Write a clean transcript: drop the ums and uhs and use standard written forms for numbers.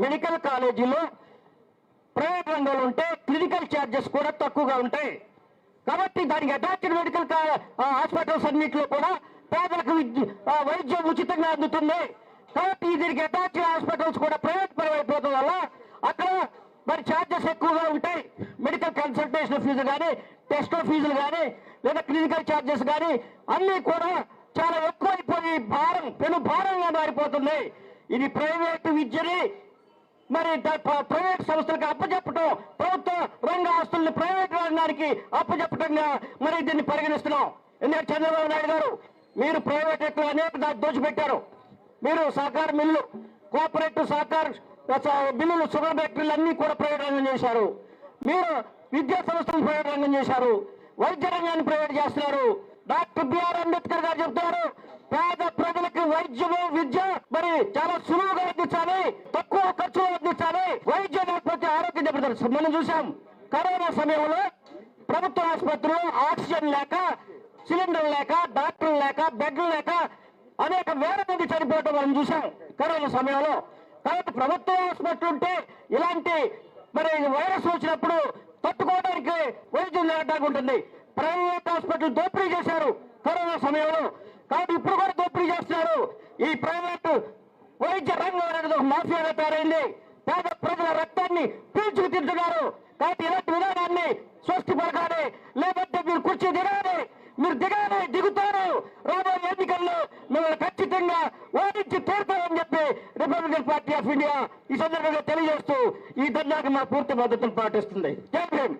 Medical కాలేజీలో private రంగంలో ఉంటే క్లినికల్ ఛార్జెస్ కూడా తక్కువగా ఉంటాయి. కాబట్టి దానికి అటాచ్డ్ మెడికల్ హాస్పిటల్స్ అన్నింటిలో కూడా పేదలకు వైద్యం ఉచితంగా అందుతుంది. కాబట్టి దీనికి అటాచ్డ్ హాస్పిటల్స్ కూడా ప్రైవేట్ పరం అయిపోవడం వల్ల అక్కడ మరి ఛార్జెస్ ఎక్కువగా ఉంటాయి. మెడికల్ కన్సల్టేషన్ ఫీజు కానీ, టెస్ట్ ఫీజులు కానీ, లేదా క్లినికల్ ఛార్జెస్ కానీ అన్నీ కూడా చాలా ఎక్కువైపోయి పెను భారంగా మారిపోతుంది. ఇది ప్రైవేటు విద్యని మరి ప్రైవేట్ సంస్థలకు అప్పచెప్పటం, ప్రభుత్వ రంగ ఆస్తుల్ని ప్రైవేట్ రంగానికి అప్పచెప్పటంగా మరి దీన్ని పరిగణిస్తున్నాం. ఎందుకంటే చంద్రబాబు నాయుడు గారు మీరు ప్రైవేట్ ఎక్కువ అనేక దోచిపెట్టారు. మీరు సహకార మిల్లు, కోఆపరేటివ్ సహకార బిల్లులు, షుగర్ ఫ్యాక్టరీలు అన్ని కూడా ప్రైవేట్ రంగం చేశారు. మీరు విద్యా సంస్థలు ప్రైవేట్ రంగం చేశారు. వైద్య రంగాన్ని ప్రైవేట్ చేస్తున్నారు. డాక్టర్ బిఆర్ అంబేద్కర్ గారు చెప్తారు, పేద ప్రజలకు వైద్యము విద్య మరి చాలా సులువుగా అందించాలి, తక్కువ ఖర్చులో అందించాలి. వైద్యం లేకపోతే ఆరోగ్యం దెబ్బతింటుంది. మనం చూసాం కరోనా సమయంలో ప్రభుత్వ ఆసుపత్రులు ఆక్సిజన్ లేక, సిలిండర్ లేక, డాక్టర్లు లేక, బెడ్లు లేక అనేక వేల మంది చనిపోవడం మనం చూసాం కరోనా సమయంలో. కాబట్టి ప్రభుత్వ హాస్పిటల్ ఉంటే ఇలాంటి మరి వైరస్ వచ్చినప్పుడు తట్టుకోవడానికి వైద్యం లేకుండా ఉంటుంది. ప్రైవేట్ హాస్పిటల్ దోపిడీ చేశారు కరోనా సమయంలో. కాబట్టి ఇప్పుడు కూడా దోపిడీ చేస్తున్నారు. ఈ ప్రైవేటు వైద్య రంగం అనేది ఒక మాఫియాగా తయారైంది. పేద ప్రజల రక్తాన్ని పీల్చుకు తింటున్నారు. కాబట్టి ఇలాంటి విధానాన్ని స్వస్తి పలకాలి. లేదంటే మీరు కుర్చీ దిగాలి, మీరు దిగుతారు. రాబోయే ఎన్నికల్లో మిమ్మల్ని ఖచ్చితంగా ఓడించి తీరుతారని చెప్పి రిపబ్లికన్ పార్టీ ఆఫ్ ఇండియా ఈ సందర్భంగా తెలియజేస్తూ ఈ ధర్నాకి మా పూర్తి మద్దతును పాటిస్తుంది. జై భీమ్.